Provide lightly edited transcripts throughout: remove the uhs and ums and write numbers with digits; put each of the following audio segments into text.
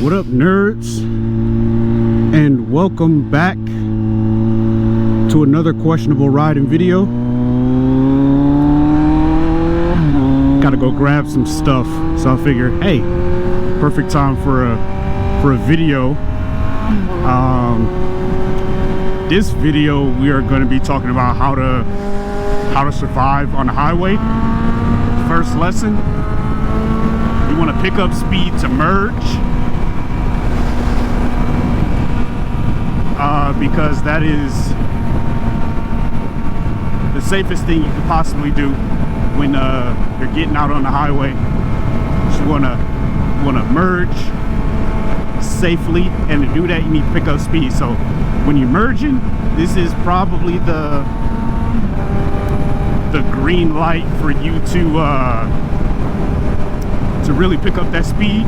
What up, nerds? And welcome back to another questionable riding video. Gotta go grab some stuff, so I figure, hey, perfect time for a video. This video we are going to be talking about how to survive on the highway. First lesson: you want to pick up speed to merge, because that is the safest thing you could possibly do when you're getting out on the highway. You want to merge safely, and to do that you need to pick up speed. So when you're merging, this is probably the green light for you to really pick up that speed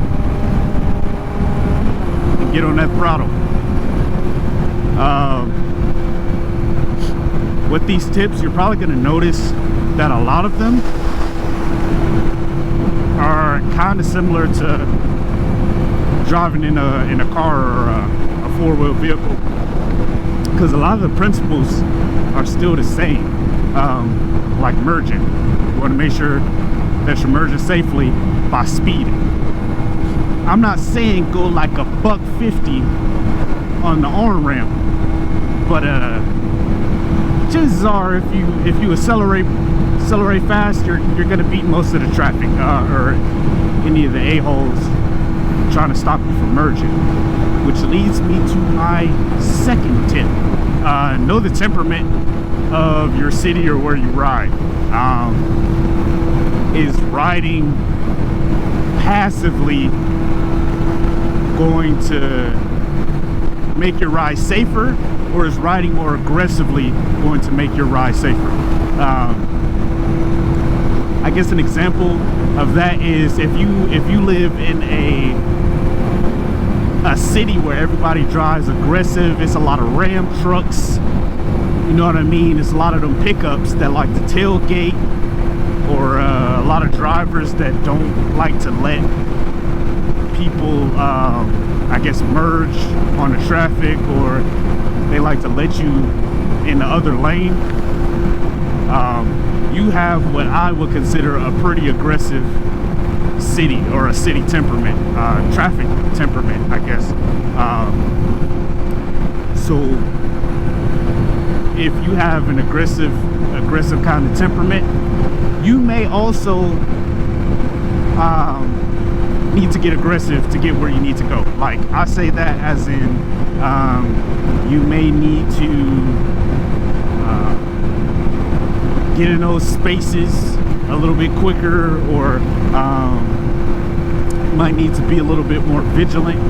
and get on that throttle. With these tips, you're probably going to notice that a lot of them are kind of similar to driving in a car or a four-wheel vehicle, because a lot of the principles are still the same. Like merging, you want to make sure that you're merging safely by speeding. I'm not saying go like a $150 on the on-ramp, but chances are if you accelerate fast, you're gonna beat most of the traffic or any of the a-holes trying to stop you from merging. Which leads me to my second tip: know the temperament of your city or where you ride. Is riding passively going to make your ride safer, or is riding more aggressively going to make your ride safer? I guess an example of that is if you live in a city where everybody drives aggressive, it's a lot of Ram trucks, you know what I mean? It's a lot of them pickups that like to tailgate, or a lot of drivers that don't like to let people, I guess, merge on the traffic, or they like to let you in the other lane. You have what I would consider a pretty aggressive city, or a city temperament, traffic temperament, I guess. So if you have an aggressive kind of temperament, you may also need to get aggressive to get where you need to go. Like, I say that as in you may need to get in those spaces a little bit quicker, or might need to be a little bit more vigilant.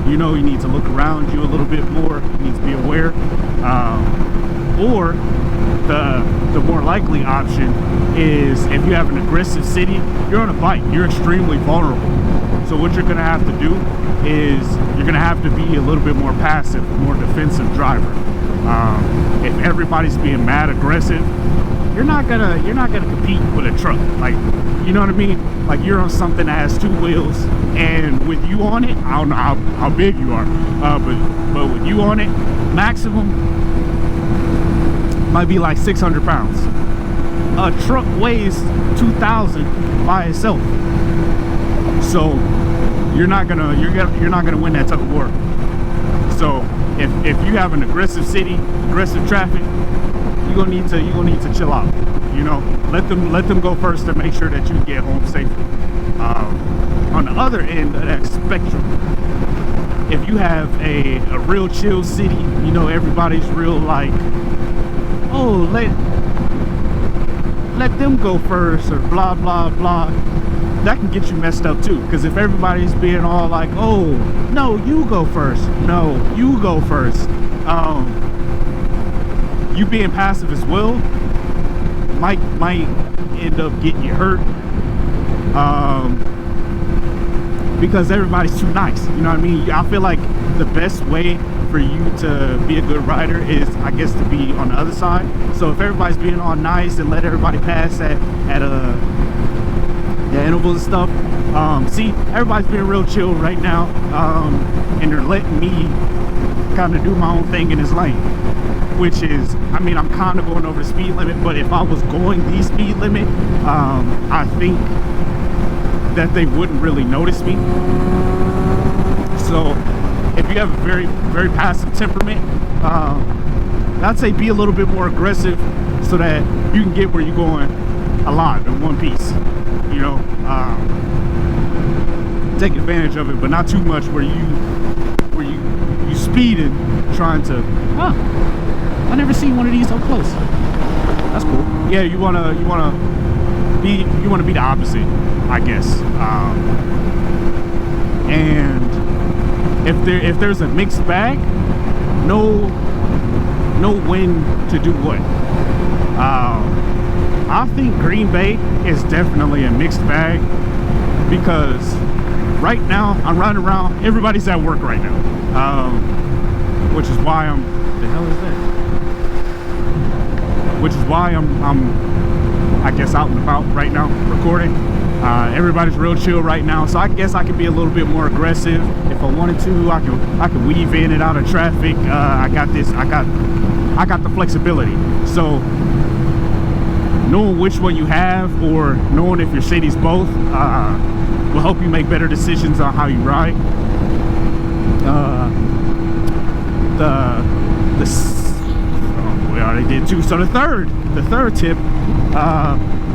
You know, you need to look around you a little bit more. You need to be aware. Or the more likely option is, if you have an aggressive city, you're on a bike, you're extremely vulnerable. So what you're going to have to do is you're going to have to be a little bit more passive, more defensive driver. If everybody's being mad aggressive, you're not gonna compete with a truck. Like, you know what I mean? Like, you're on something that has two wheels, and with you on it, I don't know how big you are, but with you on it, maximum might be like 600 pounds. A truck weighs 2,000 by itself. So you're not gonna win that tug of war. So if you have an aggressive city, aggressive traffic, you're gonna need to chill out. You know, let them go first to make sure that you get home safely. On the other end of that spectrum, if you have a real chill city, you know, everybody's real like, oh, let them go first, or blah blah blah, that can get you messed up too. Because if everybody's being all like, oh no, you go first, no, you go first, you being passive as well might end up getting you hurt, because everybody's too nice. You know what I mean? I feel like the best way for you to be a good rider is, I guess, to be on the other side. So if everybody's being all nice and let everybody pass at intervals and stuff. See, everybody's being real chill right now, and they're letting me kind of do my own thing in this lane, which is, I mean, I'm kind of going over the speed limit, but if I was going the speed limit, I think that they wouldn't really notice me. So if you have a very, very passive temperament, I'd say be a little bit more aggressive so that you can get where you're going alive in one piece, you know. Take advantage of it, but not too much where you speeding trying to, I never seen one of these so close. That's cool. Yeah, you wanna be the opposite, I guess. And if there's a mixed bag, know when to do what. I think Green Bay is definitely a mixed bag, because right now I'm riding around, everybody's at work right now, which is why I'm, the hell is that? Which is why I'm I guess out and about right now recording. Everybody's real chill right now, so I guess I could be a little bit more aggressive if I wanted to. I could weave in and out of traffic. I got the flexibility. So knowing which one you have, or knowing if your city's both, will help you make better decisions on how you ride. We already did two. So the third tip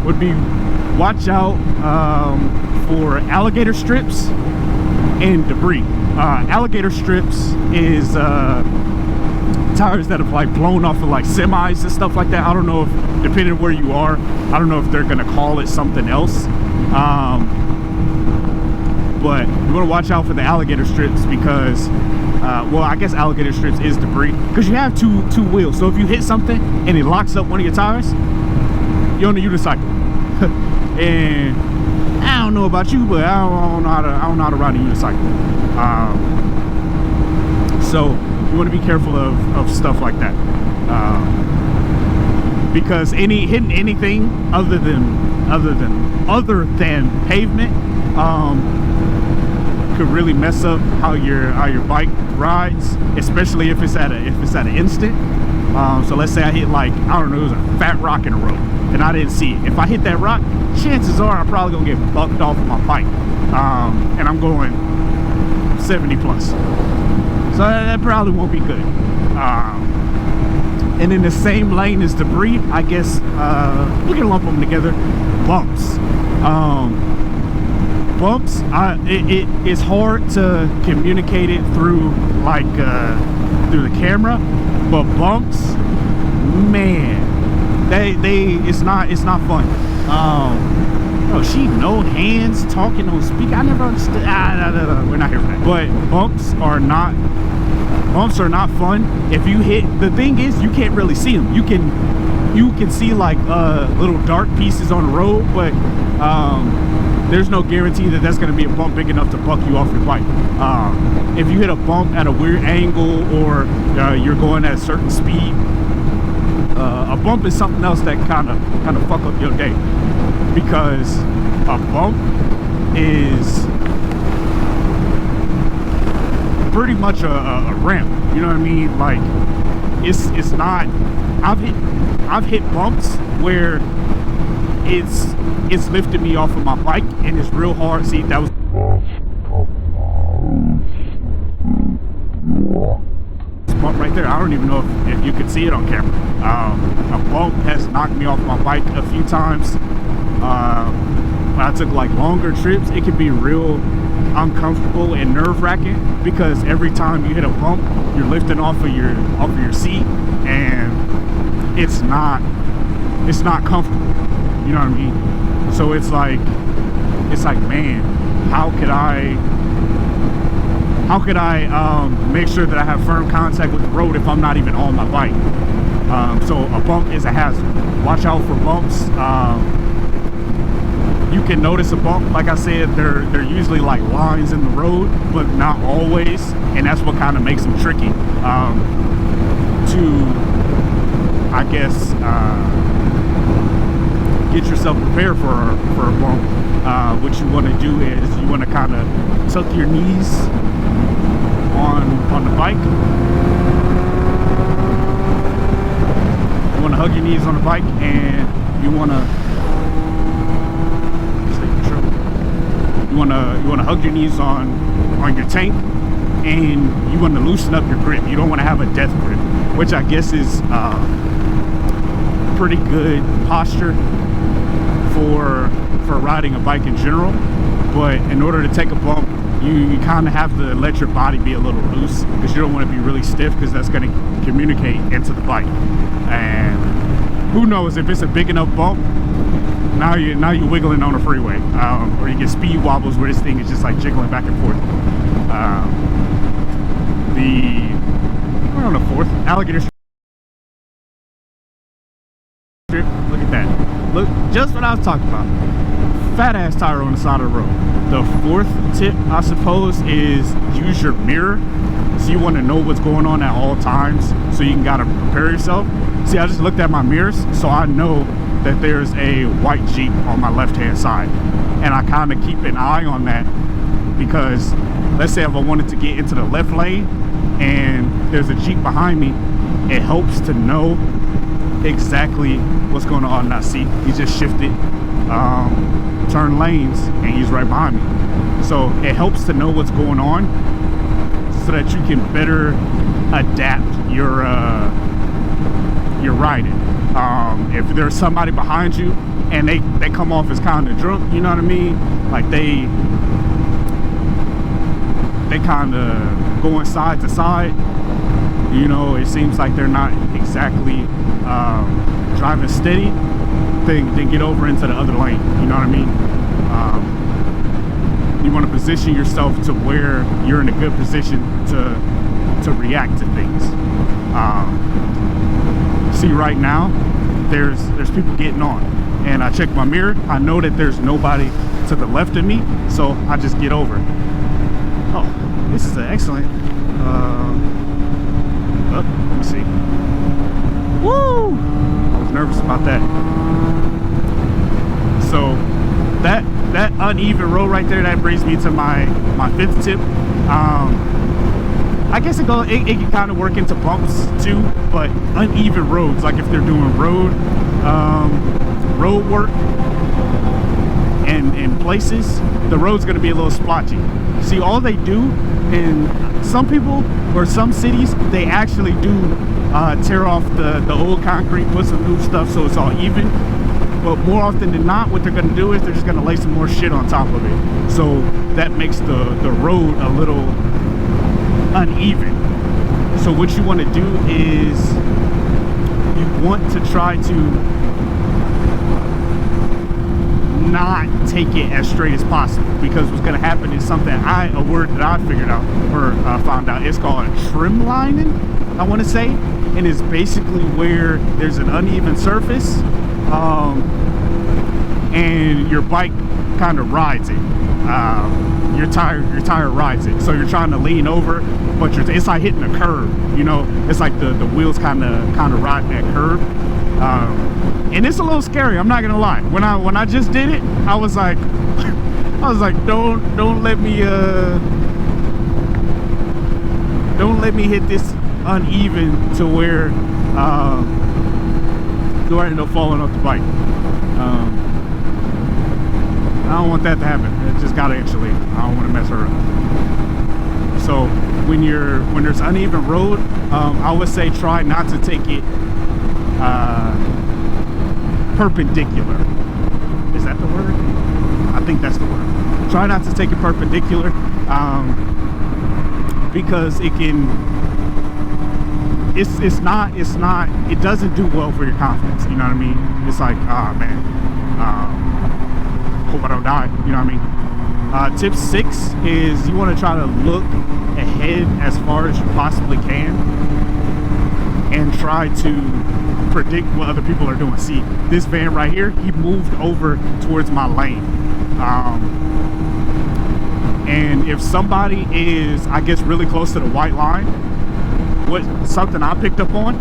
would be watch out for alligator strips and debris. Alligator strips is tires that have like blown off of like semis and stuff like that. I don't know if, depending on where you are, I don't know if they're gonna call it something else. But you want to watch out for the alligator strips, because well, I guess alligator strips is debris, because you have two wheels. So if you hit something and it locks up one of your tires, you're on a unicycle. And I don't know about you, but I don't know how to ride a unicycle. So you want to be careful of stuff like that, because hitting anything other than pavement could really mess up how your bike rides, especially if it's at an instant. So let's say I hit, like, I don't know, it was a fat rock in a road and I didn't see it. If I hit that rock, chances are I'm probably gonna get bucked off of my bike, and I'm going 70 plus, so that probably won't be good. And in the same lane as debris, I guess we can lump them together. Bumps. Bumps, it's hard to communicate it through, like, through the camera, but bumps, man, it's not fun. Oh, she no hands talking on speaker. I never understood. We're not here for that. But bumps are not fun. If you hit, the thing is, you can't really see them. You can see like little dark pieces on the road, but there's no guarantee that that's going to be a bump big enough to buck you off your bike. If you hit a bump at a weird angle, or you're going at a certain speed, a bump is something else that kind of fuck up your day, because a bump is pretty much a ramp. You know what I mean? Like, it's not. I've hit bumps where it's lifted me off of my bike, and it's real hard. See, that was bump right there. I don't even know if you could see it on camera. A bump has knocked me off my bike a few times. When I took like longer trips, it can be real uncomfortable and nerve-wracking, because every time you hit a bump, you're lifting off of your seat, and it's not comfortable. You know what I mean? So it's like, man, how could I make sure that I have firm contact with the road if I'm not even on my bike? So a bump is a hazard. Watch out for bumps. You can notice a bump, like I said, they're usually like lines in the road, but not always, and that's what kind of makes them tricky. To, I guess, get yourself prepared for a bump want to do is you want to kind of tuck your knees on the bike. You want to hug your knees on the bike, and you want to hug your knees on your tank, and you want to loosen up your grip. You don't want to have a death grip, which I guess is pretty good posture for riding a bike in general. But in order to take a bump, you kind of have to let your body be a little loose, because you don't want to be really stiff, because that's going to communicate into the bike. And who knows, if it's a big enough bump, now you're wiggling on a freeway, or you get speed wobbles where this thing is just like jiggling back and forth. We're on the 4th Alligator Strip. Look at that. Look, just what I was talking about. Fat ass tire on the side of the road. The 4th tip, I suppose, is use your mirror. So you want to know what's going on at all times, so you can gotta prepare yourself. See, I just looked at my mirrors, so I know that there's a white Jeep on my left hand side, and I kind of keep an eye on that, because let's say if I wanted to get into the left lane and there's a Jeep behind me, it helps to know exactly what's going on. Now see, he just shifted turn lanes and he's right behind me, so it helps to know what's going on so that you can better adapt your riding. If there's somebody behind you and they come off as kind of drunk, you know what I mean, like they kind of going side to side, you know, it seems like they're not exactly driving steady, then get over into the other lane, you know what I mean. You want to position yourself to where you're in a good position to react to things. See, right now there's people getting on, and I check my mirror, I know that there's nobody to the left of me, so I just get over. Oh, this is an excellent let me see. Woo! I was nervous about that. So that uneven road right there, that brings me to my 5th tip. I guess it can kind of work into bumps too, but uneven roads, like if they're doing road work and places, the road's going to be a little splotchy. See, all they do in some people or some cities, they actually do tear off the old concrete, put some new stuff so it's all even. But more often than not, what they're going to do is they're just going to lay some more shit on top of it, so that makes the road a little uneven. So what you want to do is you want to try to not take it as straight as possible, because what's going to happen is something a word that I figured out or found out, it's called trim lining, I want to say, and it's basically where there's an uneven surface and your bike kind of rides it. Your tire rides it, so you're trying to lean over, but it's like hitting a curve, you know. It's like the wheels kind of ride that curve, and it's a little scary, I'm not gonna lie. When I just did it, I was like don't let me hit this uneven to where do I end up falling off the bike. I don't want that to happen. It just got actually, I don't want to mess her up. So when there's uneven road, I would say try not to take it perpendicular. Is that the word? I think that's the word. Try not to take it perpendicular, because it doesn't do well for your confidence, you know what I mean? It's like, ah, man, hope I don't die, you know what I mean? Tip 6 is you want to try to look ahead as far as you possibly can and try to predict what other people are doing. See, this van right here, he moved over towards my lane, and if somebody is, I guess, really close to the white line, something I picked up on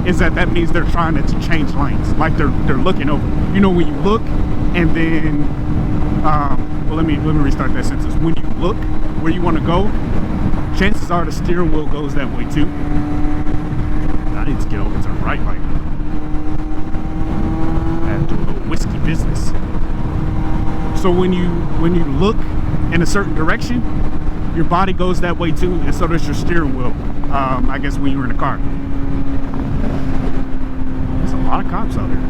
is that means they're trying to change lanes, like they're looking over. You know, when you look And then, well, let me restart that sentence. When you look where you want to go, chances are the steering wheel goes that way too. I need to get over to the right lane. I have to do a little whiskey business. So when you look in a certain direction, your body goes that way too, and so does your steering wheel. I guess when you're in a car. There's a lot of cops out here.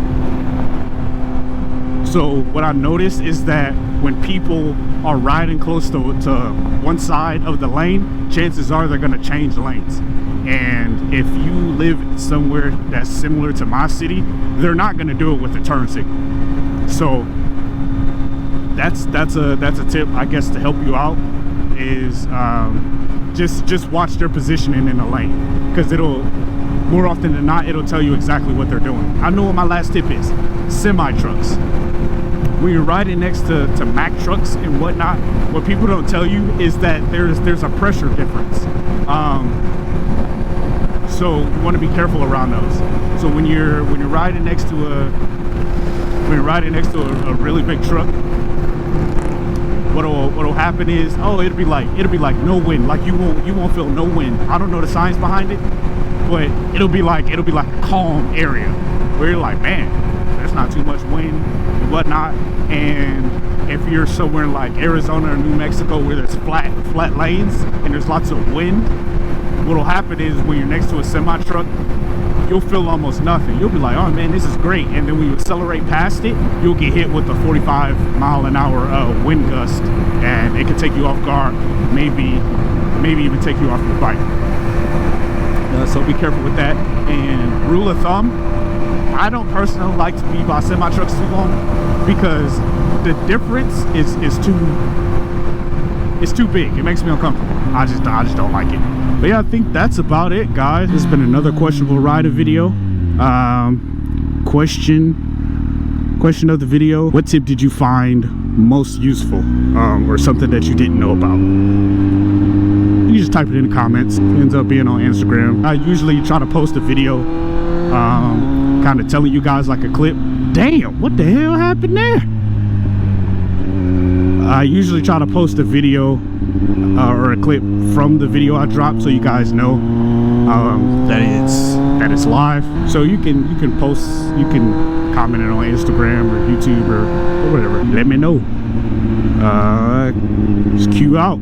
So what I noticed is that when people are riding close to one side of the lane, chances are they're going to change lanes. And if you live somewhere that's similar to my city, they're not going to do it with a turn signal. So that's a tip, I guess, to help you out, is just watch their positioning in the lane, because it'll, more often than not, it'll tell you exactly what they're doing. I know what my last tip is: semi trucks. When you're riding next to Mack trucks and whatnot, what people don't tell you is that there's a pressure difference. So you want to be careful around those. So when you're riding next to a really big truck, what'll happen is, it'll be like no wind. Like you won't feel no wind. I don't know the science behind it, but it'll be like a calm area where you're like, man, there's not too much wind and whatnot. And if you're somewhere like Arizona or New Mexico where there's flat lanes and there's lots of wind, what'll happen is when you're next to a semi truck, you'll feel almost nothing. You'll be like, oh man, this is great. And then when you accelerate past it, you'll get hit with a 45-mile-an-hour wind gust, and it can take you off guard, maybe even take you off your bike. So be careful with that. And rule of thumb, I don't personally like to be by semi trucks too long, because the difference is too big. It makes me uncomfortable. I just don't like it. But yeah, I think that's about it, guys. This has been another questionable rider video. Question of the video: what tip did you find most useful, or something that you didn't know about? You just type it in the comments. It ends up being on Instagram. I usually try to post a video kind of telling you guys like a clip. Damn, what the hell happened there? I usually try to post a video or a clip from the video I dropped, so you guys know that it's live. So you can post, you can comment it on Instagram or YouTube or whatever. Let me know. Just cue out.